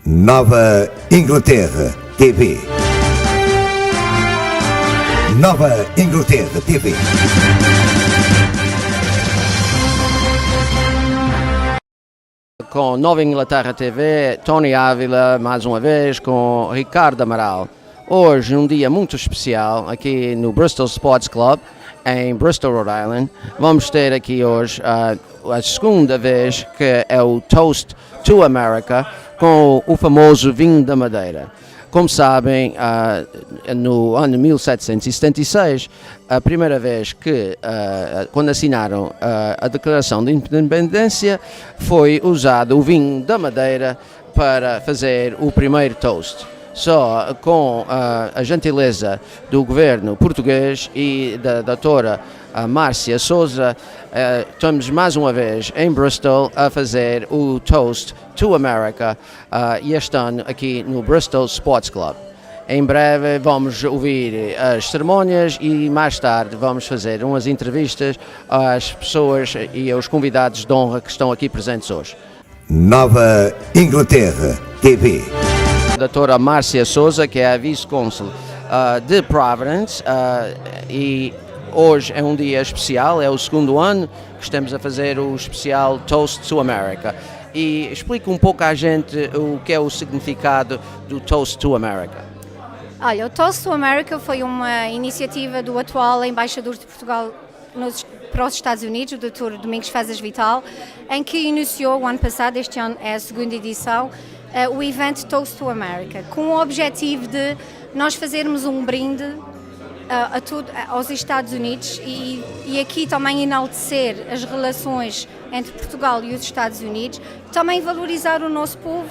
Nova Inglaterra TV. Nova Inglaterra TV. Com Nova Inglaterra TV, Tony Ávila, mais uma vez, com Ricardo Amaral. Hoje, um dia muito especial, aqui no Bristol Sports Club, em Bristol, Rhode Island. Vamos ter aqui hoje a segunda vez que é o Toast to America, com o famoso vinho da Madeira. Como sabem, no ano 1776, a primeira vez que, quando assinaram a Declaração de Independência, foi usado o vinho da Madeira para fazer o primeiro toast. Só com a gentileza do governo português e da doutora Márcia Souza, estamos mais uma vez em Bristol a fazer o Toast to America, e este ano aqui no Bristol Sports Club. Em breve vamos ouvir as cerimónias e mais tarde vamos fazer umas entrevistas às pessoas e aos convidados de honra que estão aqui presentes hoje. Nova Inglaterra TV. A doutora Márcia Souza, que é a vice-cônsul de Providence, e hoje é um dia especial, é o segundo ano que estamos a fazer o especial Toast to America. E explica um pouco à gente o que é o significado do Toast to America. Olha, o Toast to America foi uma iniciativa do atual embaixador de Portugal para os Estados Unidos, o Dr. Domingos Fezas Vital, em que iniciou o ano passado, este ano é a segunda edição, o evento Toast to America, com o objetivo de nós fazermos um brinde aos Estados Unidos e aqui também enaltecer as relações entre Portugal e os Estados Unidos, também valorizar o nosso povo,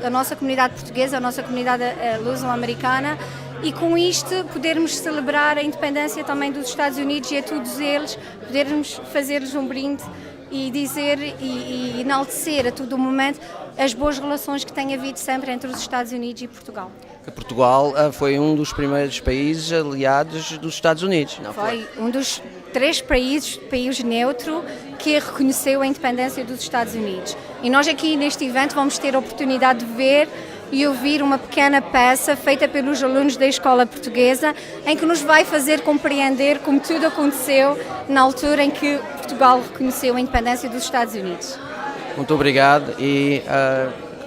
a nossa comunidade portuguesa, a nossa comunidade luso-americana, e com isto podermos celebrar a independência também dos Estados Unidos e a todos eles, podermos fazer-lhes um brinde e dizer e enaltecer a todo momento as boas relações que tem havido sempre entre os Estados Unidos e Portugal. Portugal foi um dos primeiros países aliados dos Estados Unidos, não foi? Foi um dos 3 países neutro que reconheceu a independência dos Estados Unidos. E nós aqui neste evento vamos ter a oportunidade de ver e ouvir uma pequena peça feita pelos alunos da escola portuguesa, em que nos vai fazer compreender como tudo aconteceu na altura em que Portugal reconheceu a independência dos Estados Unidos. Muito obrigado e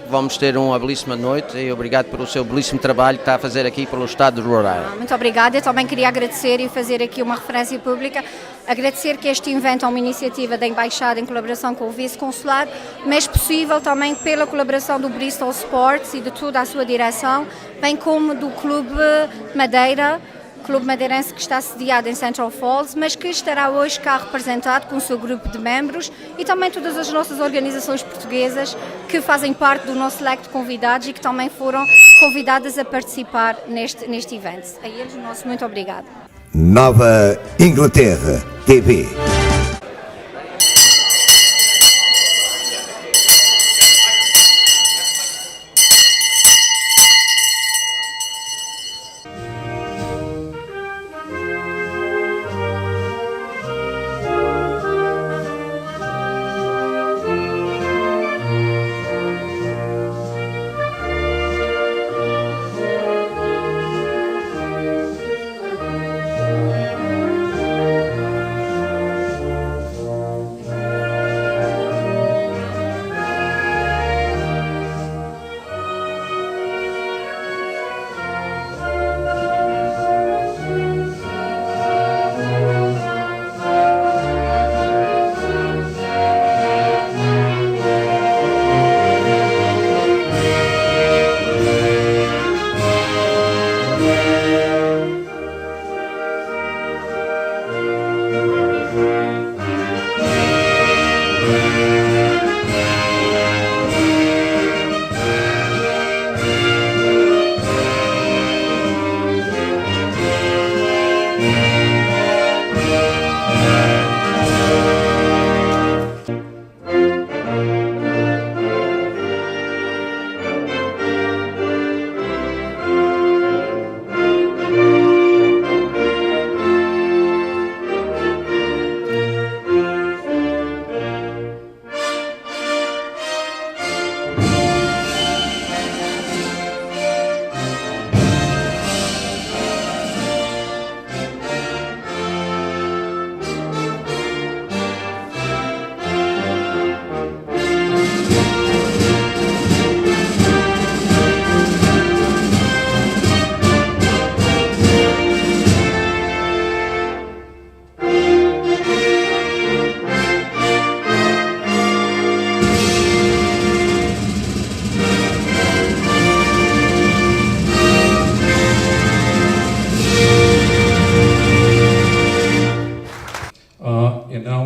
vamos ter uma belíssima noite e obrigado pelo seu belíssimo trabalho que está a fazer aqui pelo estado de Rhode Island. Muito obrigada. Eu também queria agradecer e fazer aqui uma referência pública, agradecer que este evento é uma iniciativa da Embaixada em colaboração com o Vice-Consular, mas possível também pela colaboração do Bristol Sports e de toda a sua direção, bem como do Clube Madeira, clube madeirense que está sediado em Central Falls, mas que estará hoje cá representado com o seu grupo de membros e também todas as nossas organizações portuguesas que fazem parte do nosso leque de convidados e que também foram convidadas a participar neste evento. A eles o nosso muito obrigado. Nova Inglaterra TV.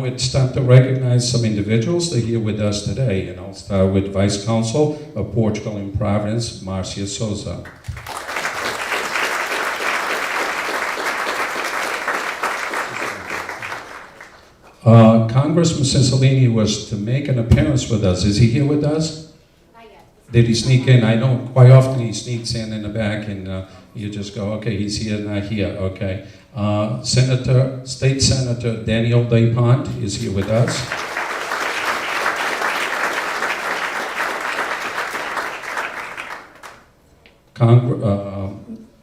now it's time to recognize some individuals that are here with us today, and I'll start with Vice Consul of Portugal in Providence, Marcia Souza. Congressman Cicilline was to make an appearance with us. Is he here with us? Not yet. Did he sneak in? I know quite often he sneaks in the back and you just go, okay, he's here, not here, okay. State Senator Daniel DePont is here with us.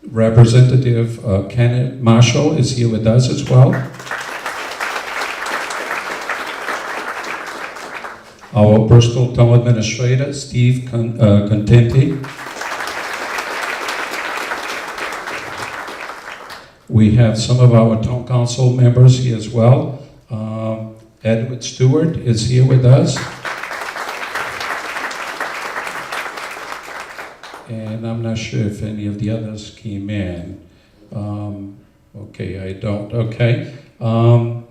Representative Kenneth Marshall is here with us as well. Our Bristol Town Administrator, Steve Contenti. We have some of our Town Council members here as well. Edward Stewart is here with us. And I'm not sure if any of the others came in. Okay, I don't, okay.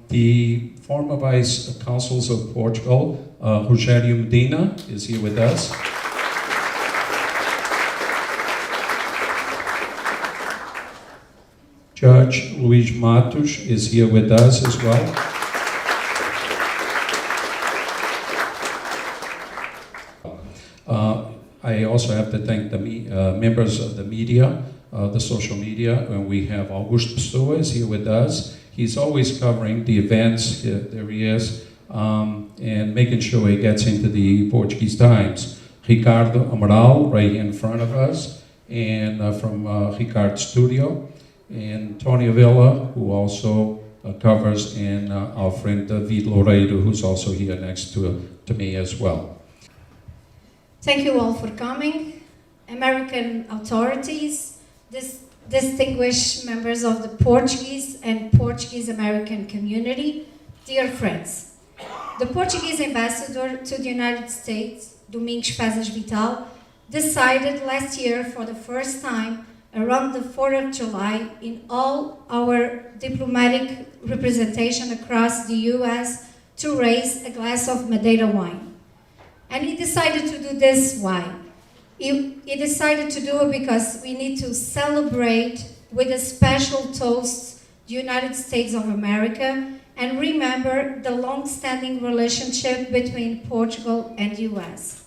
The former Vice Consuls of Portugal, Rogério Medina is here with us. Judge Luís Matos is here with us as well. I also have to thank the members of the media, the social media, and we have Augusto Pessoa is here with us. He's always covering the events, there he is, and making sure he gets into the Portuguese Times. Ricardo Amaral, right in front of us, and from Ricardo's studio, and Tony Villa, who also covers, and our friend David Loureiro, who's also here next to me as well. Thank you all for coming. American authorities, distinguished members of the Portuguese and Portuguese American community, dear friends. The Portuguese ambassador to the United States, Domingos Fazas Vital, decided last year for the first time around the 4th of July in all our diplomatic representation across the US to raise a glass of Madeira wine. And he decided to do this, why? He decided to do it because we need to celebrate with a special toast the United States of America and remember the long-standing relationship between Portugal and US.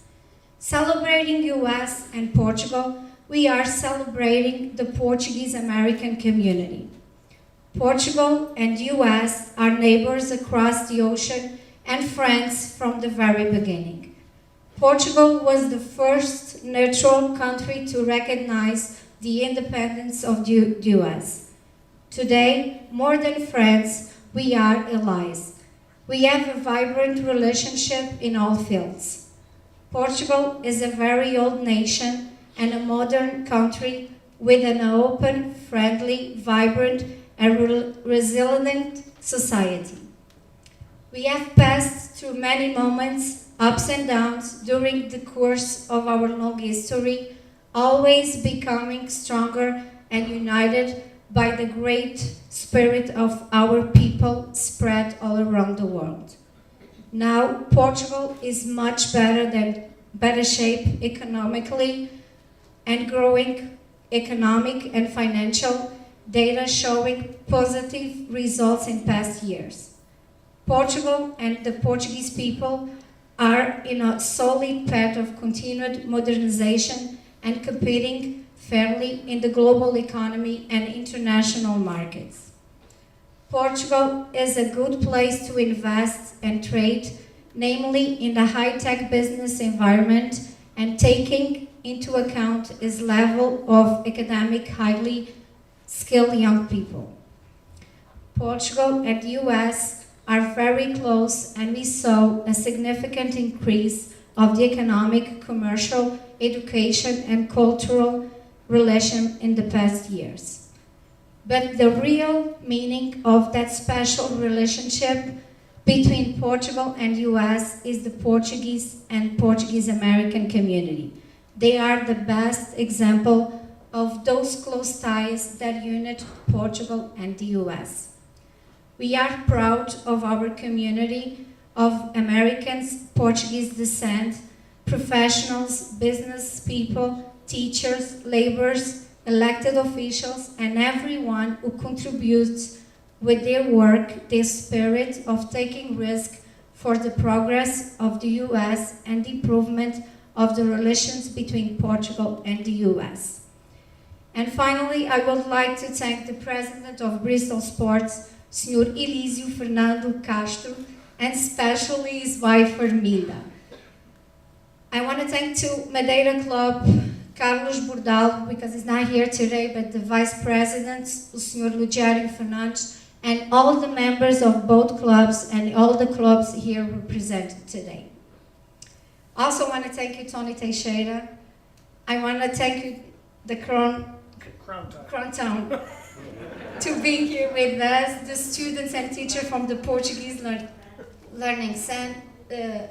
Celebrating US and Portugal, we are celebrating the Portuguese American community. Portugal and US are neighbors across the ocean and friends from the very beginning. Portugal was the first neutral country to recognize the independence of the US. Today, more than friends, we are allies. We have a vibrant relationship in all fields. Portugal is a very old nation and a modern country with an open, friendly, vibrant, and resilient society. We have passed through many moments, ups and downs, during the course of our long history, always becoming stronger and united by the great spirit of our people spread all around the world. Now, Portugal is much better shape economically and growing economic and financial data showing positive results in past years. Portugal and the Portuguese people are in a solid path of continued modernization and competing fairly in the global economy and international markets. Portugal is a good place to invest and trade, namely in the high-tech business environment and taking into account its level of academic, highly skilled young people. Portugal and the US are very close, and we saw a significant increase of the economic, commercial, education, and cultural relation in the past years. But the real meaning of that special relationship between Portugal and US is the Portuguese and Portuguese American community. They are the best example of those close ties that unite Portugal and the US. We are proud of our community of Americans, Portuguese descent, professionals, business people, teachers, laborers, elected officials, and everyone who contributes with their work, their spirit of taking risk for the progress of the US and the improvement of the relations between Portugal and the US. And finally, I would like to thank the President of Bristol Sports, Sr. Elísio Fernando Castro, and especially his wife, Ermida. I want to thank to Madeira Club, Carlos Bordal, because he's not here today, but the Vice President, o Sr. Lugério Fernandes, and all the members of both clubs and all the clubs here represented today. Also want to thank you, Tony Teixeira. I want to thank you, the Crown Town, to being here with us, the students and teachers from the Portuguese Learning Center, the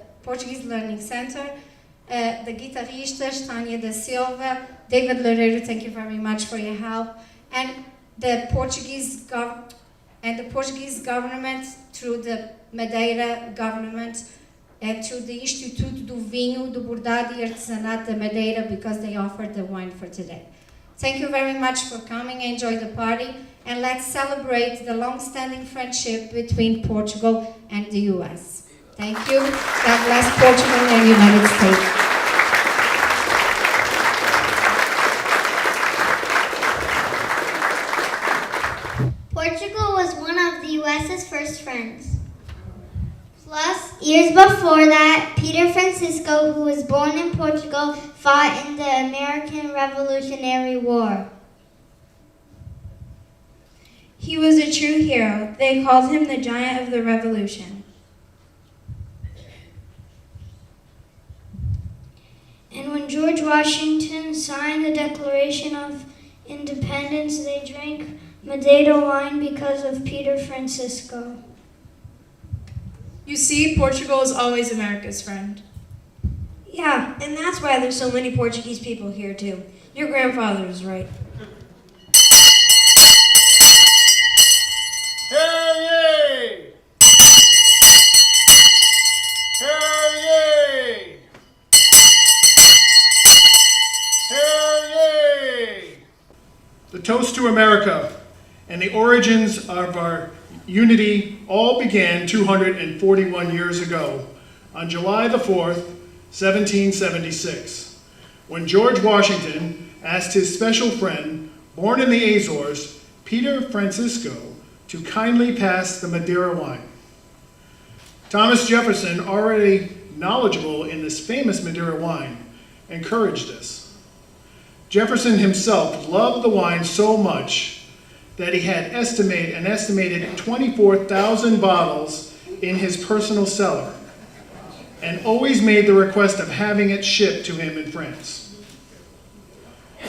guitaristas, Tânia da Silva, David Loureiro, thank you very much for your help, and the Portuguese government through the Madeira government and through the Instituto do Vinho, do Bordado e Artesanato da Madeira, because they offered the wine for today. Thank you very much for coming. Enjoy the party, and let's celebrate the long-standing friendship between Portugal and the US. Thank you. God bless Portugal and United States. Portugal was one of the US's first friends. Plus, years before that, Peter Francisco, who was born in Portugal, fought in the American Revolutionary War. He was a true hero. They called him the Giant of the Revolution. And when George Washington signed the Declaration of Independence, they drank Madeira wine because of Peter Francisco. You see, Portugal is always America's friend. Yeah, and that's why there's so many Portuguese people here too. Your grandfather is right. Hey! Hey! Hey! The toast to America and the origins of our unity all began 241 years ago on July the 4th, 1776, when George Washington asked his special friend, born in the Azores, Peter Francisco, to kindly pass the Madeira wine. Thomas Jefferson, already knowledgeable in this famous Madeira wine, encouraged this. Jefferson himself loved the wine so much that he had an estimated 24,000 bottles in his personal cellar, and always made the request of having it shipped to him in France.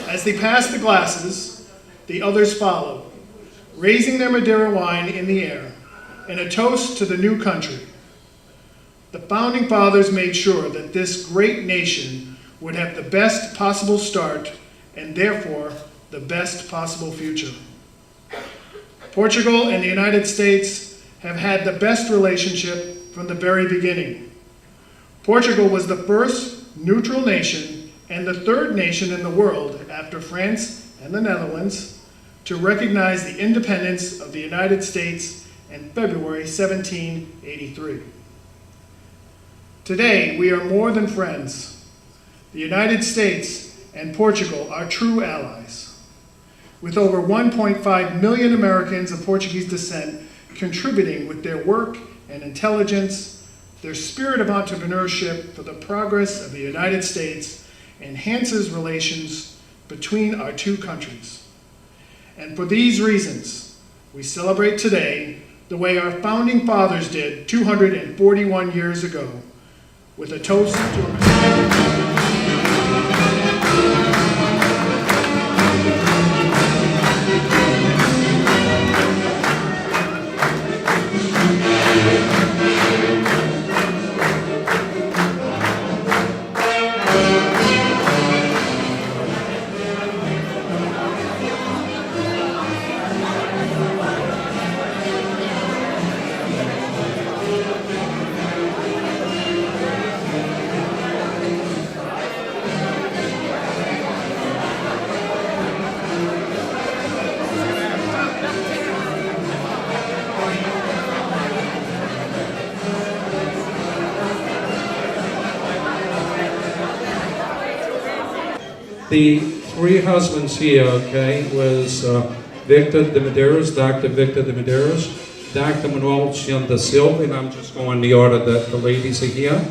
As they passed the glasses, the others followed, raising their Madeira wine in the air in a toast to the new country. The Founding Fathers made sure that this great nation would have the best possible start and therefore the best possible future. Portugal and the United States have had the best relationship from the very beginning. Portugal was the first neutral nation and the third nation in the world after France and the Netherlands to recognize the independence of the United States in February 1783. Today, we are more than friends. The United States and Portugal are true allies. With over 1.5 million Americans of Portuguese descent contributing with their work and intelligence, their spirit of entrepreneurship for the progress of the United States enhances relations between our two countries. And for these reasons, we celebrate today the way our Founding Fathers did 241 years ago, with a toast to America. The three husbands here, okay, was Victor de Medeiros, Dr. Victor de Medeiros, Dr. Manuel da Silva, and I'm just going the order that the ladies are here,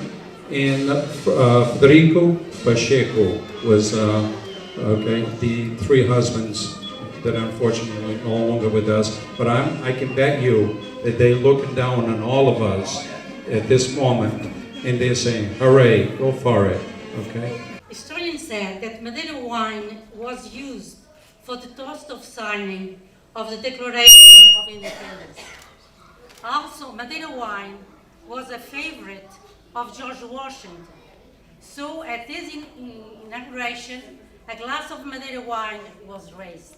and Federico Pacheco was, okay, the three husbands that unfortunately are no longer with us, but I can bet you that they're looking down on all of us at this moment, and they're saying, hooray, go for it, okay? Historians said that Madeira wine was used for the toast of signing of the Declaration of Independence. Also, Madeira wine was a favorite of George Washington. So at his inauguration, a glass of Madeira wine was raised.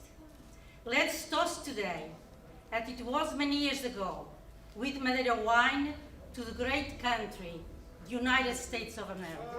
Let's toast today, as it was many years ago, with Madeira wine to the great country, the United States of America.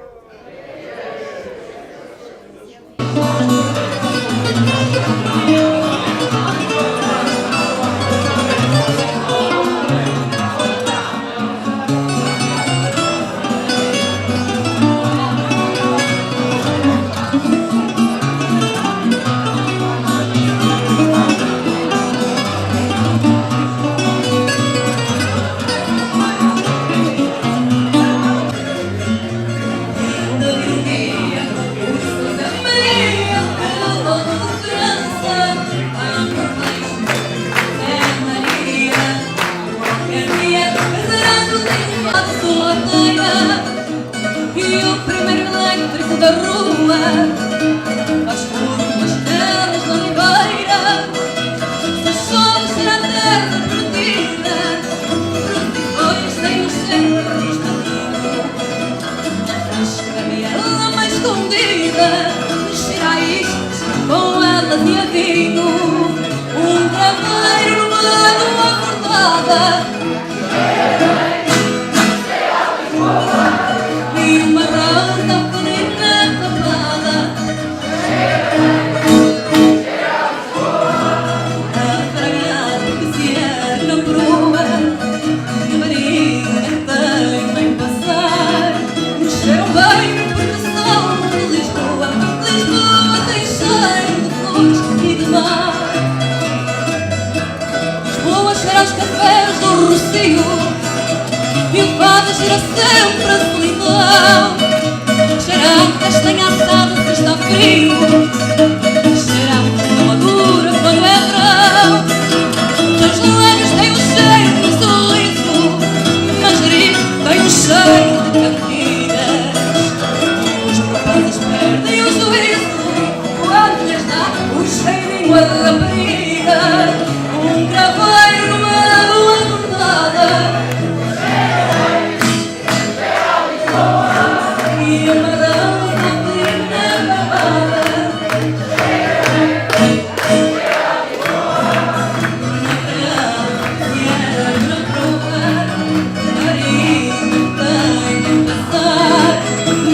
Da rua, as curvas terras da ribeira, se chove será terra perdida, depois tem o centro a ela mais escondida, será isto com ela de avinho, traveiro numa acordada. E uma randa pequenina tapada, afragado que se é na proa, de marinha tem bem passar, cheiram bem porque são de Lisboa. Lisboa tem cheiro de flores e de mar. Lisboa cheira aos cafés do Rocio, e o fado cheira sempre a solidão. Cheira a castanha assada se está frio, cheira a madura quando é verão. Os lábios têm um cheiro de sorriso, manjericos têm um cheiro de cantigas. Os rapazes perdem o juízo quando lhes dá o cheirinho a rapariga. Craveiro numa lua bordada, e amarão na plena babada. Na proa, marina tem de passar,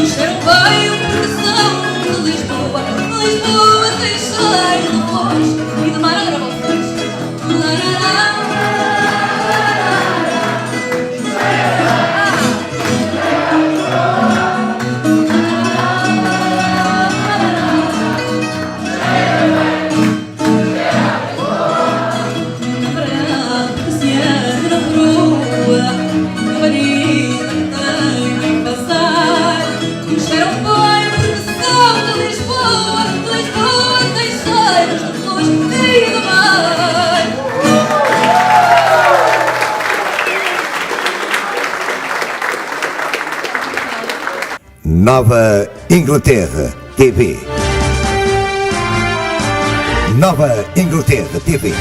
cheiram bem o coração de Lisboa. Lisboa tem cheiro de flores e de mar a gravar flores. Nova Inglaterra TV. Nova Inglaterra TV.